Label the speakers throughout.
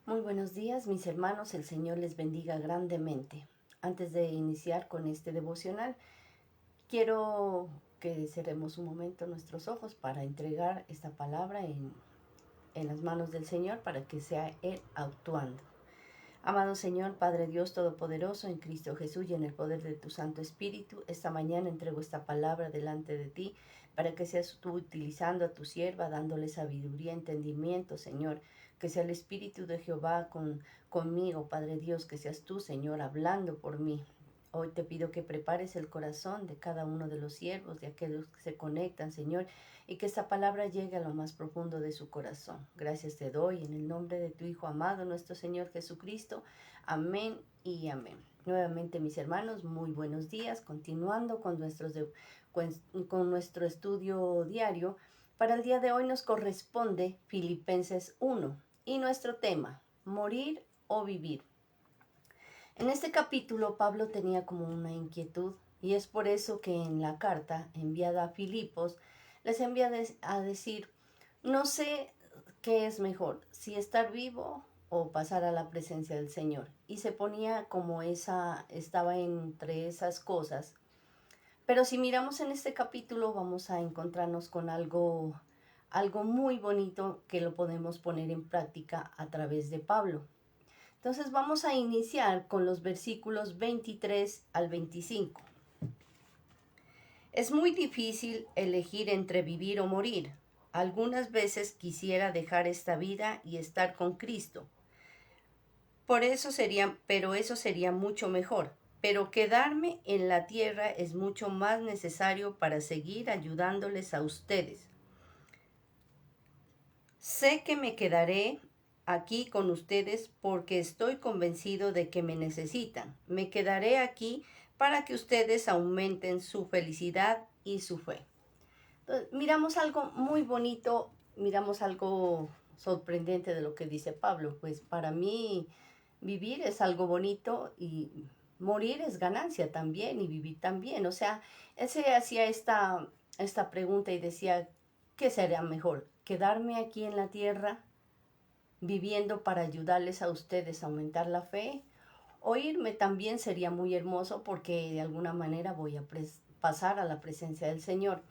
Speaker 1: Muy buenos días, mis hermanos. El Señor les bendiga grandemente. Antes de iniciar con este devocional, quiero que cerremos un momento nuestros ojos para entregar esta palabra en las manos del Señor para que sea Él actuando. Amado Señor, Padre Dios Todopoderoso, en Cristo Jesús y en el poder de tu Santo Espíritu, esta mañana entrego esta palabra delante de ti para que seas tú utilizando a tu sierva, dándole sabiduría, entendimiento, Señor. Que sea el Espíritu de Jehová conmigo, Padre Dios, que seas tú, Señor, hablando por mí. Hoy te pido que prepares el corazón de cada uno de los siervos, de aquellos que se conectan, Señor, y que esta palabra llegue a lo más profundo de su corazón. Gracias te doy en el nombre de tu Hijo amado, nuestro Señor Jesucristo. Amén y amén. Nuevamente, mis hermanos, muy buenos días. Continuando con nuestro estudio diario, para el día de hoy nos corresponde Filipenses 1 y nuestro tema, morir o vivir. En este capítulo Pablo tenía como una inquietud y es por eso que en la carta enviada a Filipos les envía a decir, no sé qué es mejor, si estar vivo o pasar a la presencia del Señor. Y se ponía como estaba entre esas cosas. Pero si miramos en este capítulo vamos a encontrarnos con algo muy bonito que lo podemos poner en práctica a través de Pablo. Entonces vamos a iniciar con los versículos 23 al 25. Es muy difícil elegir entre vivir o morir. Algunas veces quisiera dejar esta vida y estar con Cristo. Pero eso sería mucho mejor. Pero quedarme en la tierra es mucho más necesario para seguir ayudándoles a ustedes. Sé que me quedaré aquí con ustedes porque estoy convencido de que me necesitan. Me quedaré aquí para que ustedes aumenten su felicidad y su fe. Entonces, miramos algo muy bonito, miramos algo sorprendente de lo que dice Pablo. Pues para mí vivir es algo bonito y morir es ganancia también y vivir también. O sea, él se hacía esta pregunta y decía, ¿qué sería mejor? ¿Quedarme aquí en la tierra viviendo para ayudarles a ustedes a aumentar la fe? O irme también sería muy hermoso porque de alguna manera voy a pasar a la presencia del Señor.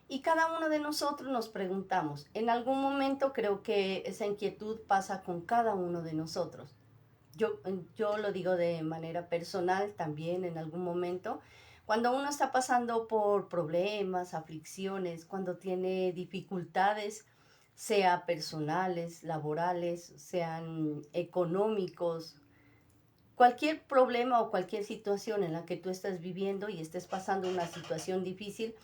Speaker 1: Y cada uno de nosotros nos preguntamos, en algún momento creo que esa inquietud pasa con cada uno de nosotros. Yo lo digo de manera personal también en algún momento. Cuando uno está pasando por problemas, aflicciones, cuando tiene dificultades, sea personales, laborales, sean económicos, cualquier problema o cualquier situación en la que tú estés viviendo y estés pasando una situación difícil,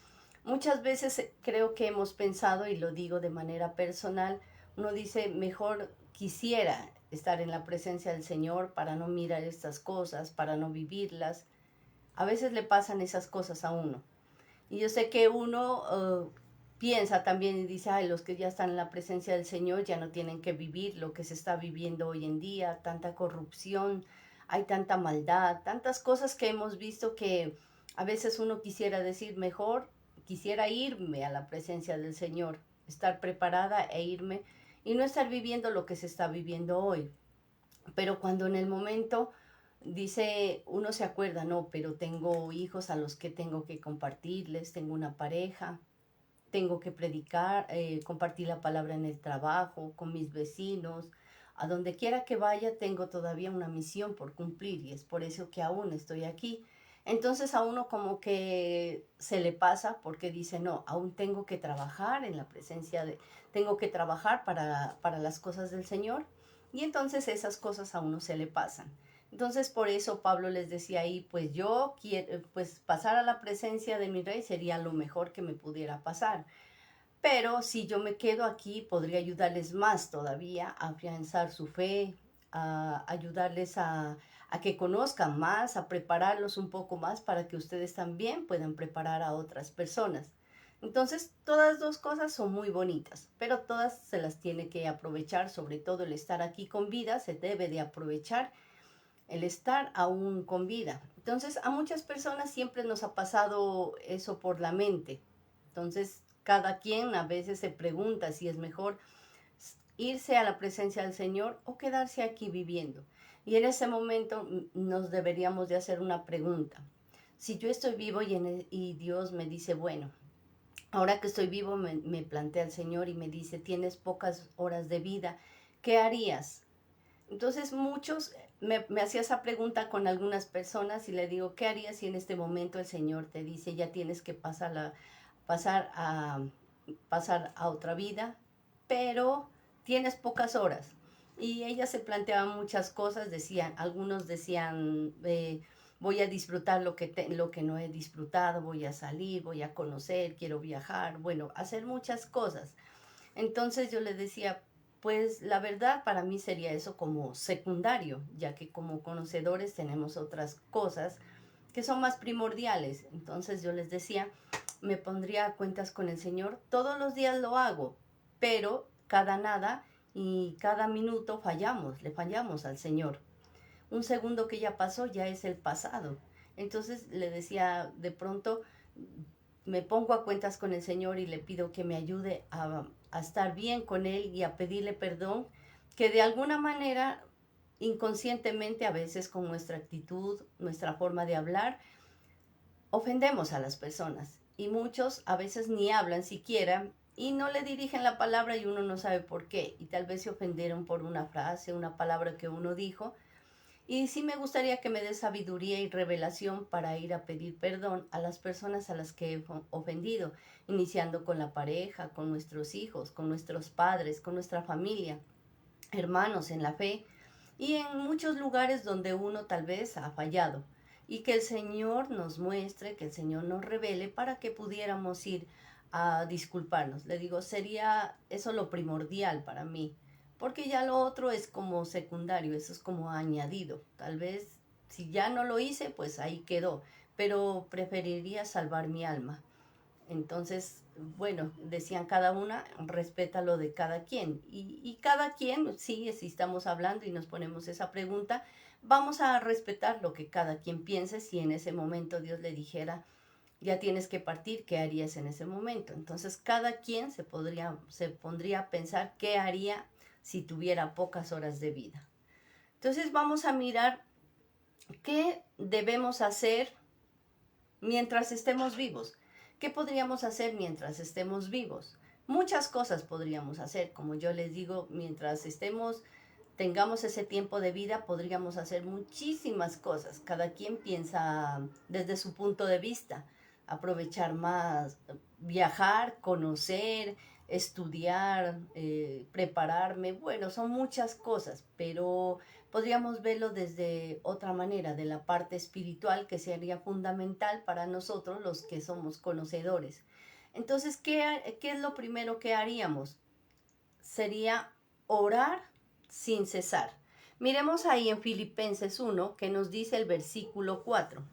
Speaker 1: muchas veces creo que hemos pensado, y lo digo de manera personal, uno dice, mejor quisiera estar en la presencia del Señor para no mirar estas cosas, para no vivirlas. A veces le pasan esas cosas a uno. Y yo sé que uno piensa también y dice, ay, los que ya están en la presencia del Señor ya no tienen que vivir lo que se está viviendo hoy en día, tanta corrupción, hay tanta maldad, tantas cosas que hemos visto que a veces uno quisiera decir, mejor quisiera irme a la presencia del Señor, estar preparada e irme y no estar viviendo lo que se está viviendo hoy. Pero cuando en el momento dice, uno se acuerda, no, pero tengo hijos a los que tengo que compartirles, tengo una pareja, tengo que predicar, compartir la palabra en el trabajo, con mis vecinos, a donde quiera que vaya tengo todavía una misión por cumplir y es por eso que aún estoy aquí. Entonces a uno como que se le pasa porque dice, no, aún tengo que trabajar en la presencia tengo que trabajar para las cosas del Señor y entonces esas cosas a uno se le pasan. Entonces por eso Pablo les decía ahí, pues yo quiero, pues pasar a la presencia de mi rey sería lo mejor que me pudiera pasar. Pero si yo me quedo aquí, podría ayudarles más todavía a afianzar su fe, a ayudarles a que conozcan más, a prepararlos un poco más para que ustedes también puedan preparar a otras personas. Entonces, todas dos cosas son muy bonitas, pero todas se las tiene que aprovechar, sobre todo el estar aquí con vida, se debe de aprovechar el estar aún con vida. Entonces, a muchas personas siempre nos ha pasado eso por la mente. Entonces, cada quien a veces se pregunta si es mejor irse a la presencia del Señor o quedarse aquí viviendo. Y en ese momento nos deberíamos de hacer una pregunta. Si yo estoy vivo y Dios me dice, bueno, ahora que estoy vivo me plantea el Señor y me dice, tienes pocas horas de vida, ¿qué harías? Entonces muchos me hacía esa pregunta con algunas personas y le digo, ¿qué harías si en este momento el Señor te dice, ya tienes que pasar a, pasar a otra vida, pero tienes pocas horas? Y ella se planteaba muchas cosas, decían, algunos decían, voy a disfrutar lo que no he disfrutado, voy a salir, voy a conocer, quiero viajar, bueno, hacer muchas cosas. Entonces yo le decía, pues la verdad para mí sería eso como secundario, ya que como conocedores tenemos otras cosas que son más primordiales. Entonces yo les decía, me pondría a cuentas con el Señor, todos los días lo hago, pero cada nada y cada minuto le fallamos al Señor. Un segundo que ya pasó ya es el pasado. Entonces le decía, de pronto me pongo a cuentas con el Señor y le pido que me ayude a estar bien con Él y a pedirle perdón, que de alguna manera, inconscientemente, a veces con nuestra actitud, nuestra forma de hablar, ofendemos a las personas. Y muchos a veces ni hablan siquiera y no le dirigen la palabra y uno no sabe por qué. Y tal vez se ofendieron por una frase, una palabra que uno dijo, y sí me gustaría que me dé sabiduría y revelación para ir a pedir perdón a las personas a las que he ofendido, iniciando con la pareja, con nuestros hijos, con nuestros padres, con nuestra familia, hermanos en la fe y en muchos lugares donde uno tal vez ha fallado. Y que el Señor nos muestre, que el Señor nos revele para que pudiéramos ir a disculparnos. Le digo, sería eso lo primordial para mí, porque ya lo otro es como secundario, eso es como añadido. Tal vez si ya no lo hice, pues ahí quedó, pero preferiría salvar mi alma. Entonces, bueno, decían cada una, respeta lo de cada quien. Y cada quien, sí, si estamos hablando y nos ponemos esa pregunta, vamos a respetar lo que cada quien piense. Si en ese momento Dios le dijera, ya tienes que partir, ¿qué harías en ese momento? Entonces, cada quien se pondría a pensar qué haría si tuviera pocas horas de vida. Entonces, vamos a mirar qué debemos hacer mientras estemos vivos. ¿Qué podríamos hacer mientras estemos vivos? Muchas cosas podríamos hacer, como yo les digo, mientras tengamos ese tiempo de vida, podríamos hacer muchísimas cosas. Cada quien piensa desde su punto de vista, aprovechar más, viajar, conocer, estudiar, prepararme. Bueno, son muchas cosas, pero podríamos verlo desde otra manera, de la parte espiritual, que sería fundamental para nosotros los que somos conocedores. Entonces, ¿qué es lo primero que haríamos? Sería orar sin cesar. Miremos ahí en Filipenses 1, que nos dice el versículo 4.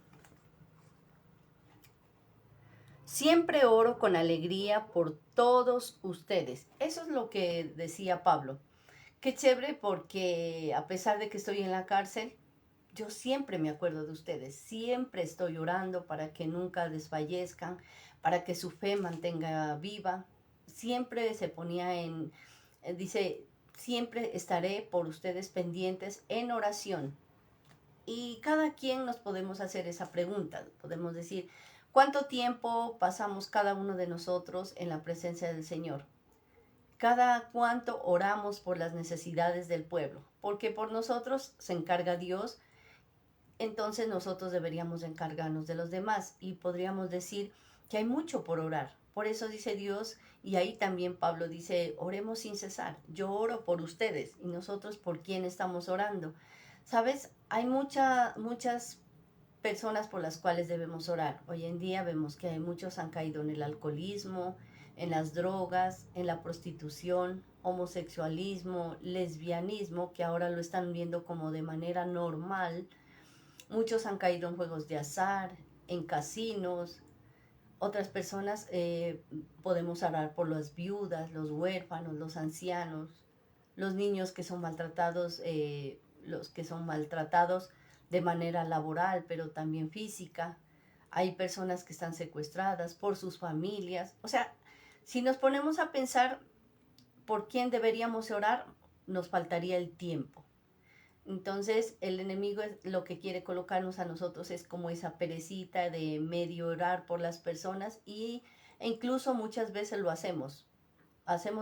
Speaker 1: Siempre oro con alegría por todos ustedes. Eso es lo que decía Pablo. Qué chévere, porque a pesar de que estoy en la cárcel, yo siempre me acuerdo de ustedes, siempre estoy orando para que nunca desfallezcan, para que su fe mantenga viva. Siempre se ponía dice, siempre estaré por ustedes pendientes en oración. Y cada quien nos podemos hacer esa pregunta, podemos decir, ¿cuánto tiempo pasamos cada uno de nosotros en la presencia del Señor? Cada cuánto oramos por las necesidades del pueblo, porque por nosotros se encarga Dios, entonces nosotros deberíamos encargarnos de los demás y podríamos decir que hay mucho por orar. Por eso dice Dios, y ahí también Pablo dice, oremos sin cesar. Yo oro por ustedes y nosotros por quién estamos orando. ¿Sabes? Hay muchas personas por las cuales debemos orar. Hoy en día vemos que muchos han caído en el alcoholismo, en las drogas, en la prostitución, homosexualismo, lesbianismo, que ahora lo están viendo como de manera normal. Muchos han caído en juegos de azar, en casinos. Otras personas podemos orar por las viudas, los huérfanos, los ancianos, los niños que son maltratados, los que son maltratados de manera laboral, pero también física. Hay personas que están secuestradas por sus familias. O sea, si nos ponemos a pensar, por quién deberíamos orar, nos faltaría el tiempo. Entonces el enemigo lo que quiere colocarnos a nosotros es como esa perecita de medio orar por las personas e incluso muchas veces lo hacemos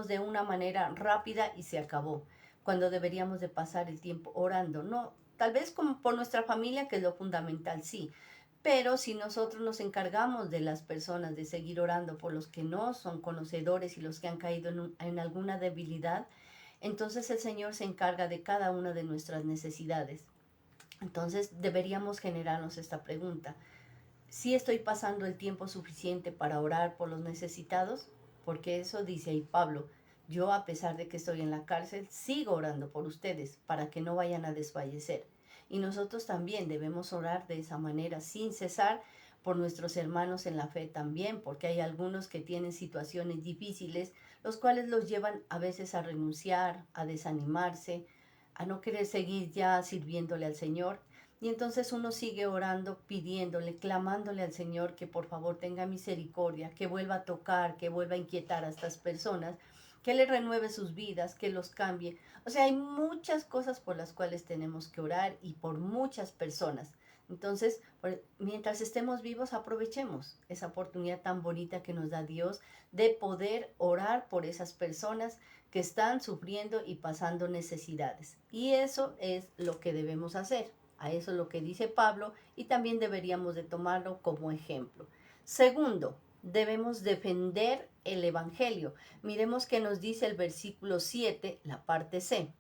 Speaker 1: de una manera rápida y se acabó, cuando deberíamos de pasar el tiempo orando, no, tal vez como por nuestra familia, que es lo fundamental, sí, pero si nosotros nos encargamos de las personas, de seguir orando por los que no son conocedores y los que han caído en alguna debilidad, entonces el Señor se encarga de cada una de nuestras necesidades. Entonces deberíamos generarnos esta pregunta: ¿si estoy pasando el tiempo suficiente para orar por los necesitados? Porque eso dice ahí Pablo: yo, a pesar de que estoy en la cárcel, sigo orando por ustedes para que no vayan a desfallecer. Y nosotros también debemos orar de esa manera sin cesar por nuestros hermanos en la fe también, porque hay algunos que tienen situaciones difíciles, los cuales los llevan a veces a renunciar, a desanimarse, a no querer seguir ya sirviéndole al Señor. Y entonces uno sigue orando, pidiéndole, clamándole al Señor que por favor tenga misericordia, que vuelva a tocar, que vuelva a inquietar a estas personas, que le renueve sus vidas, que los cambie. O sea, hay muchas cosas por las cuales tenemos que orar y por muchas personas. Entonces, mientras estemos vivos, aprovechemos esa oportunidad tan bonita que nos da Dios de poder orar por esas personas que están sufriendo y pasando necesidades. Y eso es lo que debemos hacer. A eso es lo que dice Pablo, y también deberíamos de tomarlo como ejemplo. Segundo, debemos defender el Evangelio. Miremos que nos dice el versículo 7, la parte C.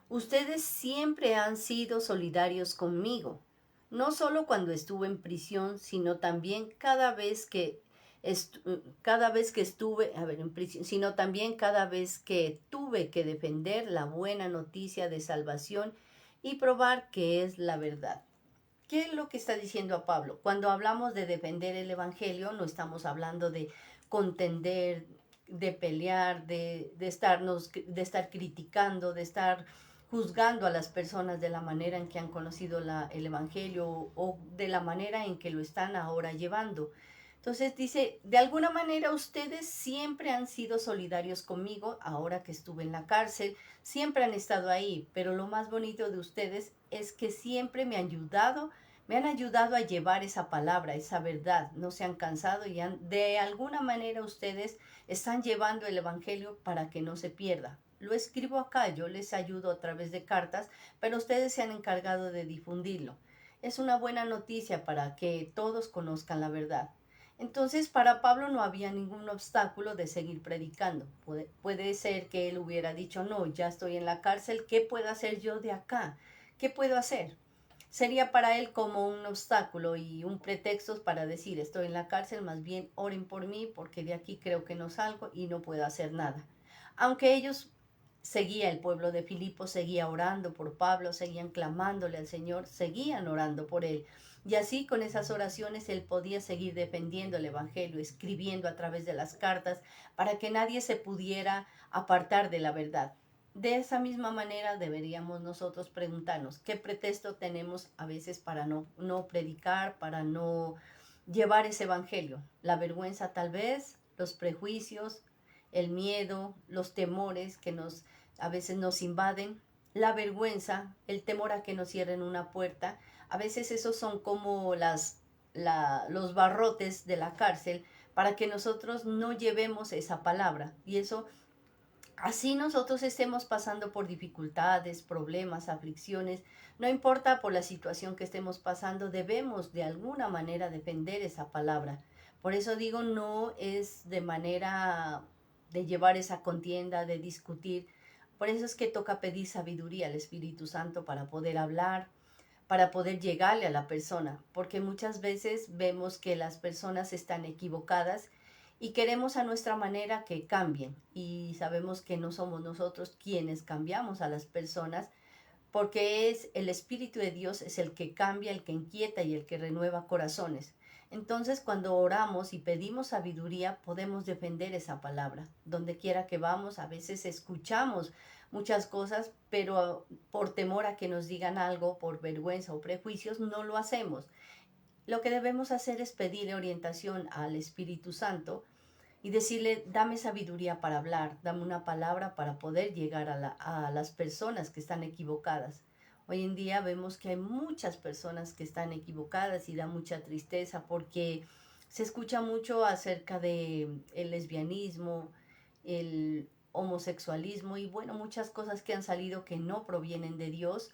Speaker 1: Ustedes siempre han sido solidarios conmigo, no solo cuando estuve en prisión, sino también cada vez que estuve, en prisión, sino también cada vez que tuve que defender la buena noticia de salvación y probar que es la verdad. ¿Qué es lo que está diciendo a Pablo? Cuando hablamos de defender el Evangelio, no estamos hablando de contender, de pelear, de estar criticando, de estar juzgando a las personas de la manera en que han conocido el Evangelio o de la manera en que lo están ahora llevando. Entonces dice: de alguna manera ustedes siempre han sido solidarios conmigo ahora que estuve en la cárcel, siempre han estado ahí, pero lo más bonito de ustedes es que siempre me han ayudado a llevar esa palabra, esa verdad, no se han cansado y de alguna manera ustedes están llevando el Evangelio para que no se pierda. Lo escribo acá, yo les ayudo a través de cartas, pero ustedes se han encargado de difundirlo. Es una buena noticia para que todos conozcan la verdad. Entonces, para Pablo no había ningún obstáculo de seguir predicando. Puede ser que él hubiera dicho: no, ya estoy en la cárcel, ¿qué puedo hacer yo de acá? ¿Qué puedo hacer? Sería para él como un obstáculo y un pretexto para decir: estoy en la cárcel, más bien oren por mí porque de aquí creo que no salgo y no puedo hacer nada. Aunque el pueblo de Filipo seguía orando por Pablo, seguían clamándole al Señor, seguían orando por él. Y así, con esas oraciones, él podía seguir defendiendo el Evangelio, escribiendo a través de las cartas para que nadie se pudiera apartar de la verdad. De esa misma manera deberíamos nosotros preguntarnos: ¿qué pretexto tenemos a veces para no predicar, para no llevar ese Evangelio? La vergüenza, tal vez, los prejuicios, el miedo, los temores que a veces nos invaden, la vergüenza, el temor a que nos cierren una puerta. A veces esos son como los barrotes de la cárcel para que nosotros no llevemos esa palabra. Y eso, así nosotros estemos pasando por dificultades, problemas, aflicciones, no importa por la situación que estemos pasando, debemos de alguna manera defender esa palabra. Por eso digo, no es de manera de llevar esa contienda, de discutir. Por eso es que toca pedir sabiduría al Espíritu Santo para poder hablar, para poder llegarle a la persona, porque muchas veces vemos que las personas están equivocadas y queremos a nuestra manera que cambien, y sabemos que no somos nosotros quienes cambiamos a las personas, porque es el Espíritu de Dios, es el que cambia, el que inquieta y el que renueva corazones. Entonces, cuando oramos y pedimos sabiduría, podemos defender esa palabra. Donde quiera que vamos, a veces escuchamos muchas cosas, pero por temor a que nos digan algo, por vergüenza o prejuicios, no lo hacemos. Lo que debemos hacer es pedir orientación al Espíritu Santo y decirle, dame sabiduría para hablar, dame una palabra para poder llegar a las personas que están equivocadas. Hoy en día vemos que hay muchas personas que están equivocadas y da mucha tristeza porque se escucha mucho acerca de el lesbianismo, el homosexualismo y bueno, muchas cosas que han salido que no provienen de Dios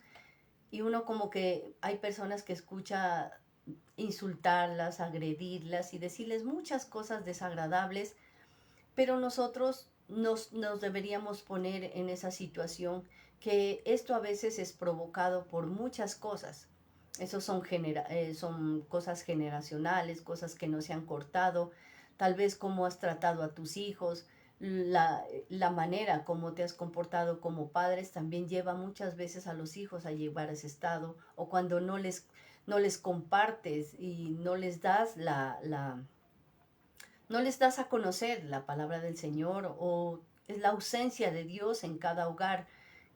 Speaker 1: y uno como que hay personas que escucha insultarlas, agredirlas y decirles muchas cosas desagradables, pero nosotros nos deberíamos poner en esa situación que esto a veces es provocado por muchas cosas. Esos son cosas generacionales, cosas que no se han cortado, tal vez cómo has tratado a tus hijos, la manera como te has comportado como padres también lleva muchas veces a los hijos a llevar a ese estado, o cuando no les compartes y no les das no les das a conocer la palabra del Señor o es la ausencia de Dios en cada hogar,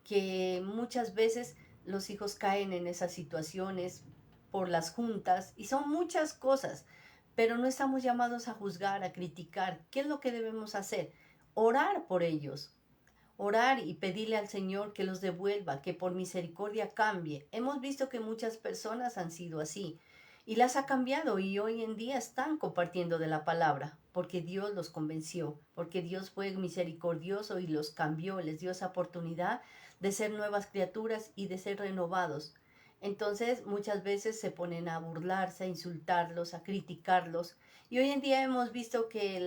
Speaker 1: que muchas veces los hijos caen en esas situaciones por las juntas y son muchas cosas, pero no estamos llamados a juzgar, a criticar. ¿Qué es lo que debemos hacer? Orar por ellos, orar y pedirle al Señor que los devuelva, que por misericordia cambie. Hemos visto que muchas personas han sido así y las ha cambiado y hoy en día están compartiendo de la palabra porque Dios los convenció, porque Dios fue misericordioso y los cambió, les dio esa oportunidad de ser nuevas criaturas y de ser renovados. Entonces muchas veces se ponen a burlarse, a insultarlos, a criticarlos. Y hoy en día hemos visto que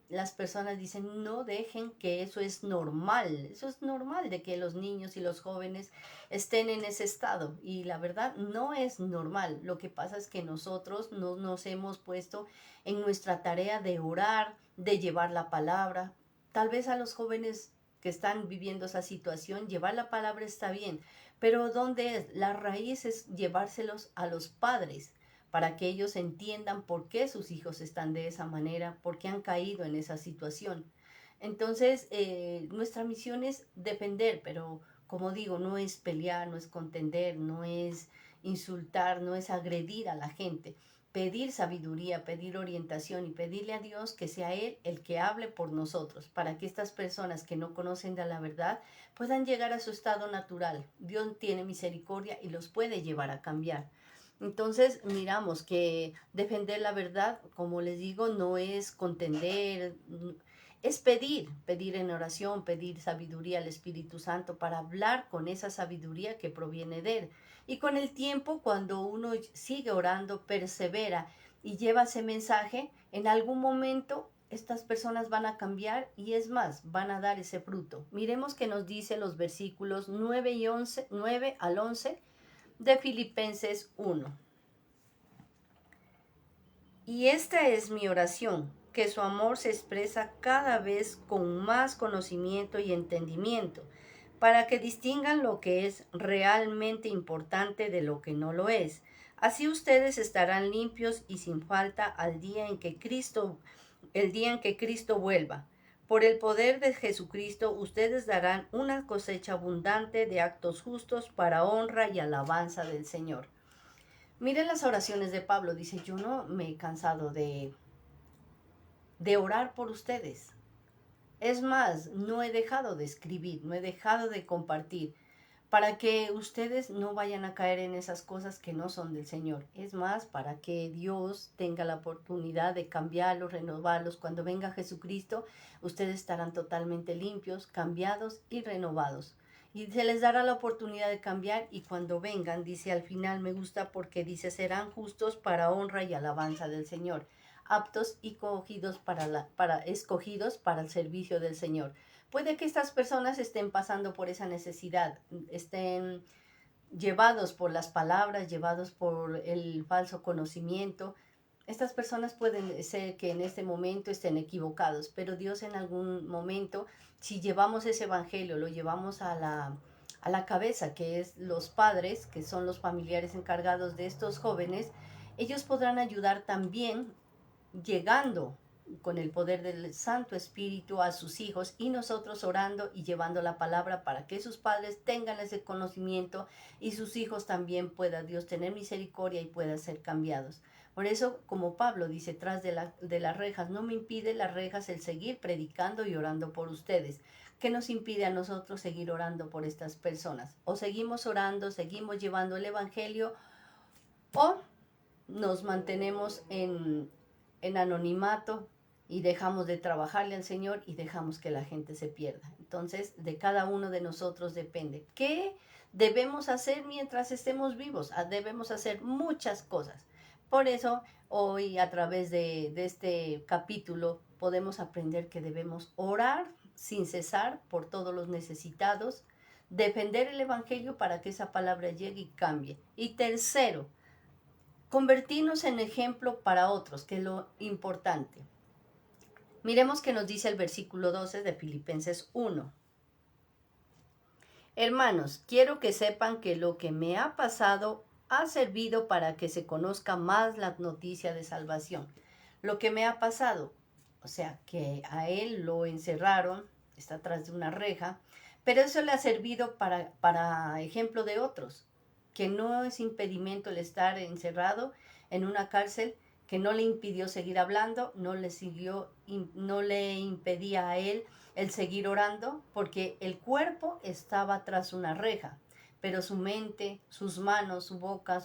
Speaker 1: las personas dicen, no dejen que eso es normal de que los niños y los jóvenes estén en ese estado. Y la verdad no es normal. Lo que pasa es que nosotros no nos hemos puesto en nuestra tarea de orar, de llevar la palabra. Tal vez a los jóvenes que están viviendo esa situación, llevar la palabra está bien, pero ¿dónde es? La raíz es llevárselos a los padres para que ellos entiendan por qué sus hijos están de esa manera, por qué han caído en esa situación. Entonces, nuestra misión es defender, pero como digo, no es pelear, no es contender, no es insultar, no es agredir a la gente. Pedir sabiduría, pedir orientación y pedirle a Dios que sea Él el que hable por nosotros, para que estas personas que no conocen de la verdad puedan llegar a su estado natural. Dios tiene misericordia y los puede llevar a cambiar. Entonces miramos que defender la verdad, como les digo, no es contender, es pedir en oración, pedir sabiduría al Espíritu Santo para hablar con esa sabiduría que proviene de Él. Y con el tiempo, cuando uno sigue orando, persevera y lleva ese mensaje, en algún momento estas personas van a cambiar y es más, van a dar ese fruto. Miremos que nos dice los versículos 9 al 11 de Filipenses 1. Y esta es mi oración, que su amor se expresa cada vez con más conocimiento y entendimiento, para que distingan lo que es realmente importante de lo que no lo es. Así ustedes estarán limpios y sin falta el día en que Cristo vuelva. Por el poder de Jesucristo, ustedes darán una cosecha abundante de actos justos para honra y alabanza del Señor. Miren las oraciones de Pablo. Dice, yo no me he cansado de orar por ustedes. Es más, no he dejado de escribir, no he dejado de compartir, para que ustedes no vayan a caer en esas cosas que no son del Señor. Es más, para que Dios tenga la oportunidad de cambiarlos, renovarlos. Cuando venga Jesucristo, ustedes estarán totalmente limpios, cambiados y renovados. Y se les dará la oportunidad de cambiar y cuando vengan, dice al final, me gusta porque dice, serán justos para honra y alabanza del Señor, aptos y escogidos para el servicio del Señor. Puede que estas personas estén pasando por esa necesidad, estén llevados por las palabras, llevados por el falso conocimiento. Estas personas pueden ser que en este momento estén equivocados, pero Dios en algún momento, si llevamos ese evangelio, lo llevamos a la cabeza, que es los padres, que son los familiares encargados de estos jóvenes, ellos podrán ayudar también llegando con el poder del Santo Espíritu a sus hijos y nosotros orando y llevando la palabra para que sus padres tengan ese conocimiento y sus hijos también puedan Dios tener misericordia y puedan ser cambiados. Por eso, como Pablo dice, tras de las rejas, no me impide las rejas el seguir predicando y orando por ustedes. ¿Qué nos impide a nosotros seguir orando por estas personas? O seguimos orando, seguimos llevando el Evangelio, o nos mantenemos en anonimato y dejamos de trabajarle al Señor y dejamos que la gente se pierda. Entonces, de cada uno de nosotros depende. ¿Qué debemos hacer mientras estemos vivos? Debemos hacer muchas cosas. Por eso, hoy a través de este capítulo podemos aprender que debemos orar sin cesar por todos los necesitados, defender el Evangelio para que esa palabra llegue y cambie. Y tercero, convertirnos en ejemplo para otros, que es lo importante. Miremos que nos dice el versículo 12 de Filipenses 1. Hermanos, quiero que sepan que lo que me ha pasado ha servido para que se conozca más la noticia de salvación. Lo que me ha pasado, o sea, que a él lo encerraron, está atrás de una reja, pero eso le ha servido para ejemplo de otros, que no es impedimento el estar encerrado en una cárcel, que no le impidió seguir hablando, no le impedía a él el seguir orando, porque el cuerpo estaba tras una reja, pero su mente, sus manos, su boca,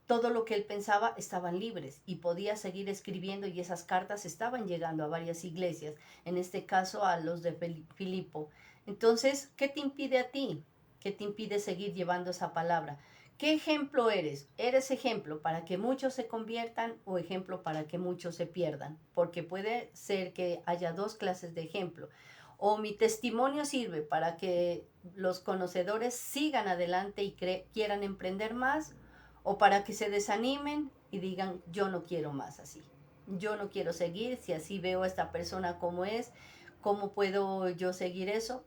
Speaker 1: todo lo que él pensaba estaban libres y podía seguir escribiendo, y esas cartas estaban llegando a varias iglesias, en este caso a los de Filipo. Entonces, ¿qué te impide a ti? ¿Qué te impide seguir llevando esa palabra? ¿Qué ejemplo eres? ¿Eres ejemplo para que muchos se conviertan o ejemplo para que muchos se pierdan? Porque puede ser que haya dos clases de ejemplo. O mi testimonio sirve para que los conocedores sigan adelante y quieran emprender más, o para que se desanimen y digan, yo no quiero más así. Yo no quiero seguir, si así veo a esta persona como es, ¿cómo puedo yo seguir eso?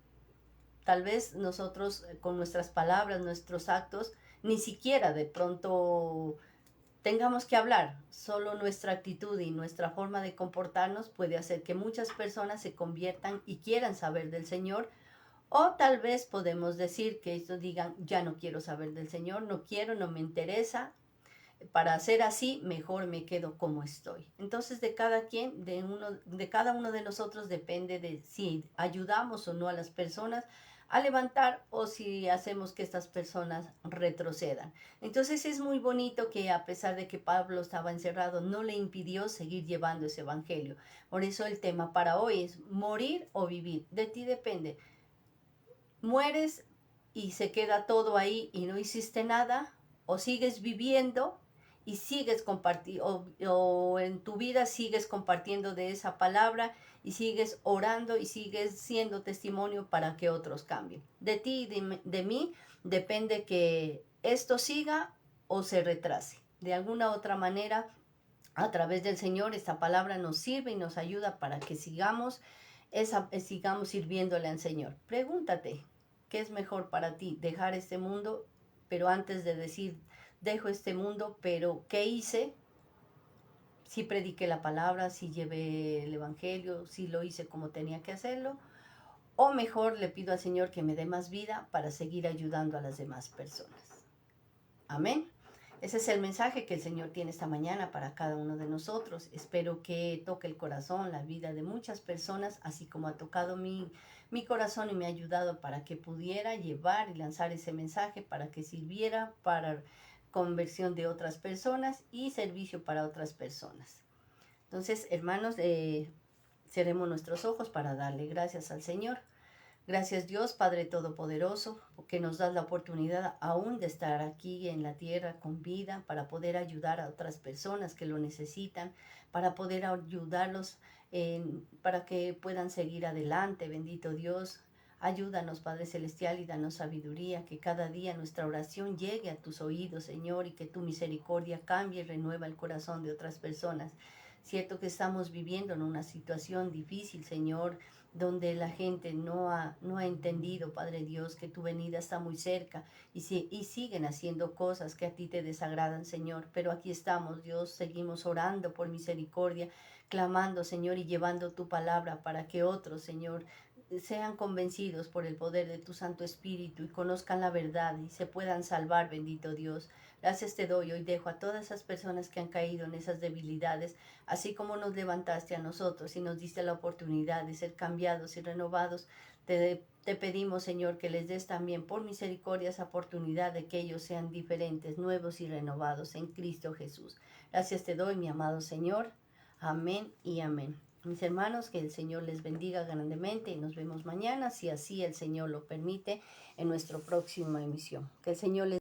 Speaker 1: Tal vez nosotros con nuestras palabras, nuestros actos, ni siquiera de pronto tengamos que hablar. Solo nuestra actitud y nuestra forma de comportarnos puede hacer que muchas personas se conviertan y quieran saber del Señor. O tal vez podemos decir que ellos digan, ya no quiero saber del Señor, no quiero, no me interesa. Para hacer así, mejor me quedo como estoy. Entonces, de cada quien, de cada uno de nosotros depende de si ayudamos o no a las personas a levantar, o si hacemos que estas personas retrocedan. Entonces es muy bonito que, a pesar de que Pablo estaba encerrado, no le impidió seguir llevando ese evangelio. Por eso el tema para hoy es morir o vivir. De ti depende. ¿Mueres y se queda todo ahí y no hiciste nada? ¿O sigues viviendo y sigues compartiendo, o en tu vida sigues compartiendo de esa palabra y sigues orando y sigues siendo testimonio para que otros cambien? De ti y de mí depende que esto siga o se retrase. De alguna otra manera, a través del Señor, esta palabra nos sirve y nos ayuda para que sigamos sirviéndole al Señor. Pregúntate, ¿qué es mejor para ti? Dejar este mundo, pero antes de decir, dejo este mundo, pero ¿qué hice? Si prediqué la palabra, si llevé el evangelio, si lo hice como tenía que hacerlo, o mejor le pido al Señor que me dé más vida para seguir ayudando a las demás personas. Amén. Ese es el mensaje que el Señor tiene esta mañana para cada uno de nosotros. Espero que toque el corazón, la vida de muchas personas, así como ha tocado mi corazón y me ha ayudado para que pudiera llevar y lanzar ese mensaje, para que sirviera para conversión de otras personas y servicio para otras personas. Entonces, hermanos, cerremos nuestros ojos para darle gracias al Señor. Gracias, Dios, Padre Todopoderoso, porque nos das la oportunidad aún de estar aquí en la tierra con vida, para poder ayudar a otras personas que lo necesitan, para poder ayudarlos para que puedan seguir adelante. Bendito Dios, ayúdanos, Padre Celestial, y danos sabiduría, que cada día nuestra oración llegue a tus oídos, Señor, y que tu misericordia cambie y renueva el corazón de otras personas. Cierto que estamos viviendo en una situación difícil, Señor, donde la gente no ha entendido, Padre Dios, que tu venida está muy cerca, y siguen haciendo cosas que a ti te desagradan, Señor. Pero aquí estamos, Dios, seguimos orando por misericordia, clamando, Señor, y llevando tu palabra para que otros, Señor, sean convencidos por el poder de tu Santo Espíritu y conozcan la verdad y se puedan salvar, bendito Dios. Gracias te doy. Hoy dejo a todas esas personas que han caído en esas debilidades, así como nos levantaste a nosotros y nos diste la oportunidad de ser cambiados y renovados. Te pedimos, Señor, que les des también por misericordia esa oportunidad de que ellos sean diferentes, nuevos y renovados en Cristo Jesús. Gracias te doy, mi amado Señor. Amén y amén. Mis hermanos, que el Señor les bendiga grandemente y nos vemos mañana, si así el Señor lo permite, en nuestra próxima emisión. Que el Señor les